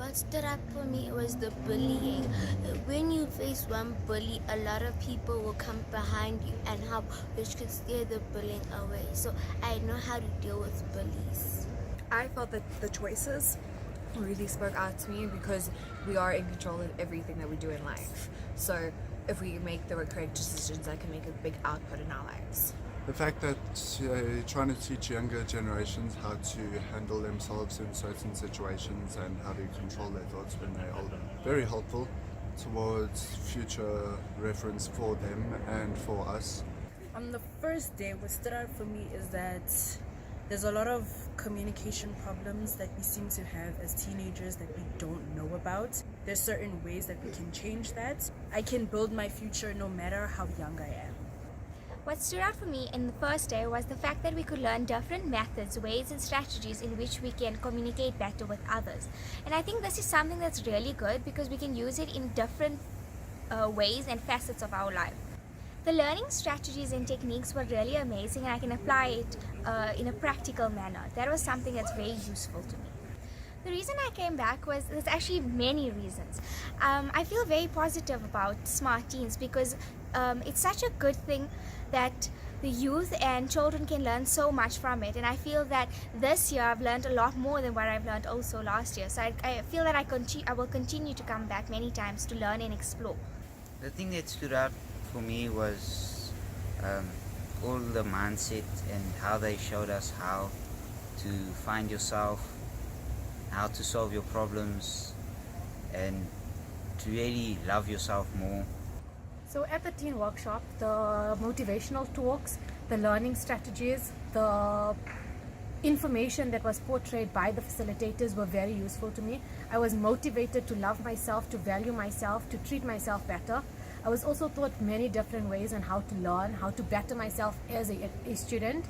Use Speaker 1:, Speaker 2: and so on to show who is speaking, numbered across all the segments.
Speaker 1: What stood out for me was the bullying. When you face one bully, a lot of people will come behind you and help, which could steer the bullying away. So I know how to deal with bullies.
Speaker 2: I felt that the choices really spoke out to me because we are in control of everything that we do in life. So if we make the correct decisions, that can make a big output in our lives.
Speaker 3: The fact that trying to teach younger generations how to handle themselves in certain situations and how to control their thoughts when they're older. Very helpful towards future reference for them and for us.
Speaker 4: On the first day, what stood out for me is that there's a lot of communication problems that we seem to have as teenagers that we don't know about. There's certain ways that we can change that. I can build my future no matter how young I am.
Speaker 5: What stood out for me in the first day was the fact that we could learn different methods, ways and strategies in which we can communicate better with others. And I think this is something that's really good because we can use it in different ways and facets of our life. The learning strategies and techniques were really amazing, and I can apply it in a practical manner. That was something that's very useful to me. The reason I came back was, there's actually many reasons. I feel very positive about Smart Teens because it's such a good thing that the youth and children can learn so much from it, and I feel that this year I've learned a lot more than what I've learned also last year. So I feel that I will continue to come back many times to learn and explore.
Speaker 6: The thing that stood out for me was all the mindset and how they showed us how to find yourself, how to solve your problems, and to really love yourself more.
Speaker 7: So at the teen workshop, the motivational talks, the learning strategies, the information that was portrayed by the facilitators were very useful to me. I was motivated to love myself, to value myself, to treat myself better. I was also taught many different ways on how to learn, how to better myself as a student.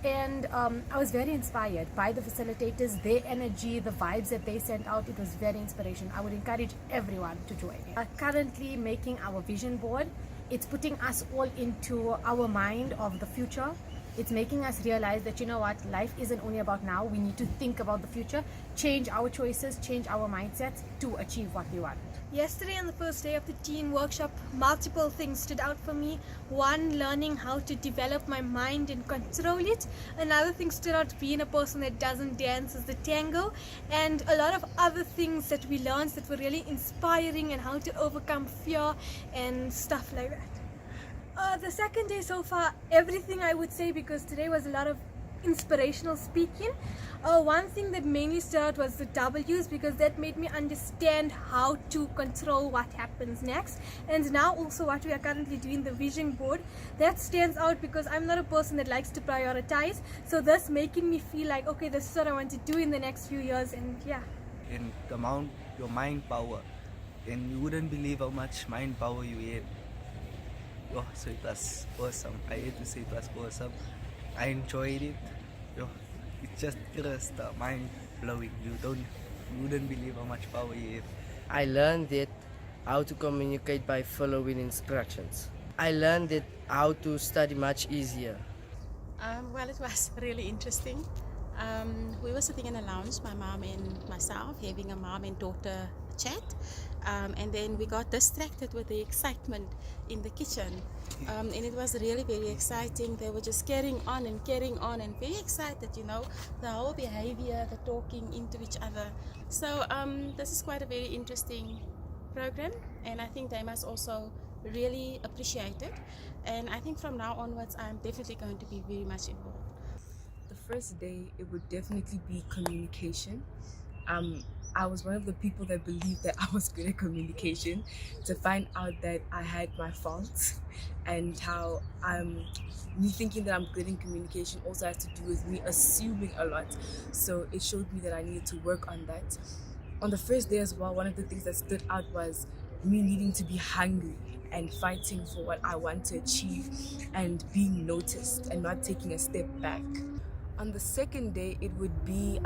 Speaker 7: And I was very inspired by the facilitators, their energy, the vibes that they sent out. It was very inspirational. I would encourage everyone to join. Currently making our vision board. It's putting us all into our mind of the future. It's making us realize that, you know what, life isn't only about now. We need to think about the future, change our choices, change our mindsets to achieve what we want.
Speaker 8: Yesterday, on the first day of the teen workshop, multiple things stood out for me. One, learning how to develop my mind and control it. Another thing stood out, being a person that doesn't dance is the tango. And a lot of other things that we learned that were really inspiring, and how to overcome fear and stuff like that. The second day so far, everything I would say, because today was a lot of inspirational speaking. One thing that mainly stood out was the W's, because that made me understand how to control what happens next. And now also what we are currently doing, the vision board, that stands out because I'm not a person that likes to prioritize. So this making me feel like, okay, this is what I want to do in the next few years, and yeah.
Speaker 9: And the amount, your mind power, and you wouldn't believe how much mind power you had. Oh, so it was awesome. I had to say it was awesome. I enjoyed it. It's just mind blowing. You wouldn't believe how much power you have.
Speaker 10: I learned it how to communicate by following instructions. I learned it how to study much easier.
Speaker 11: Well, it was really interesting. We were sitting in a lounge, my mom and myself, having a mom and daughter chat, and then we got distracted with the excitement in the kitchen, and it was really very exciting. They were just carrying on and very excited, you know, the whole behavior, the talking into each other. So this is quite a very interesting program, and I think they must also really appreciate it, and I think from now onwards I'm definitely going to be very much involved.
Speaker 12: The first day, it would definitely be communication. I was one of the people that believed that I was good at communication, to find out that I had my faults, and how me thinking that I'm good in communication also has to do with me assuming a lot. So it showed me that I needed to work on that. On the first day as well, one of the things that stood out was me needing to be hungry and fighting for what I want to achieve and being noticed and not taking a step back. On the second day, it would be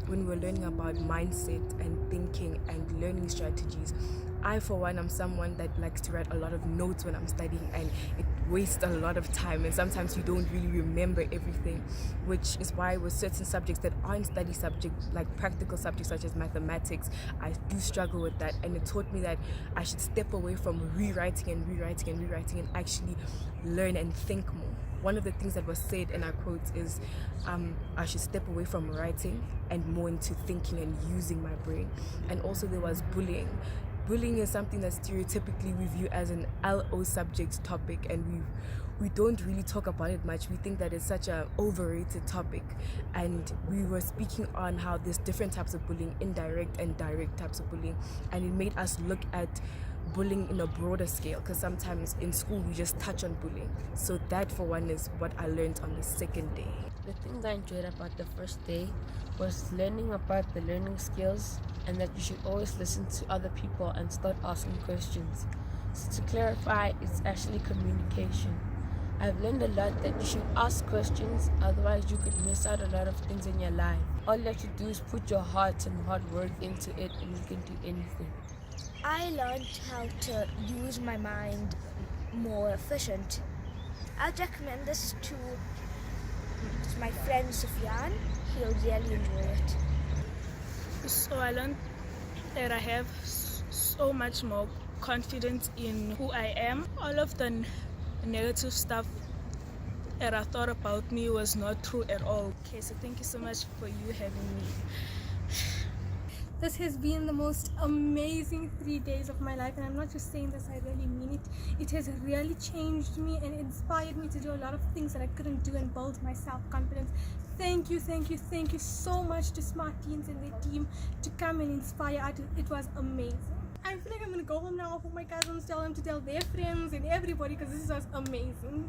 Speaker 12: when we're learning about mindset and thinking and learning strategies. I, for one, am someone that likes to write a lot of notes when I'm studying, and it waste a lot of time, and sometimes you don't really remember everything, which is why with certain subjects that aren't study subjects, like practical subjects such as mathematics, I do struggle with that, and it taught me that I should step away from rewriting and actually learn and think more. One of the things that was said, and I quote, is I should step away from writing and more into thinking and using my brain. And also there was bullying. Bullying is something that stereotypically we view as an LO subject topic, and we don't really talk about it much. We think that it's such an overrated topic, and we were speaking on how there's different types of bullying, indirect and direct types of bullying, and it made us look at bullying in a broader scale, because sometimes in school we just touch on bullying. So that for one is what I learned on the second day.
Speaker 13: The thing I enjoyed about the first day was learning about the learning skills, and that you should always listen to other people and start asking questions. So to clarify, it's actually communication. I've learned a lot that you should ask questions, otherwise you could miss out a lot of things in your life. All you have to do is put your heart and hard work into it, and you can do anything.
Speaker 1: I learned how to use my mind more efficient. I'd recommend this to my friend Sufyan. He'll really enjoy it.
Speaker 14: So I learned that I have so much more confidence in who I am. All of the negative stuff that I thought about me was not true at all. Okay, so thank you so much for you having me.
Speaker 8: This has been the most amazing 3 days of my life, and I'm not just saying this, I really mean it. It has really changed me and inspired me to do a lot of things that I couldn't do and build my self-confidence. Thank you so much to SmartTeens and their team to come and inspire us. It was amazing. I feel like I'm gonna go home now for my cousins, tell them to tell their friends and everybody, because this was amazing.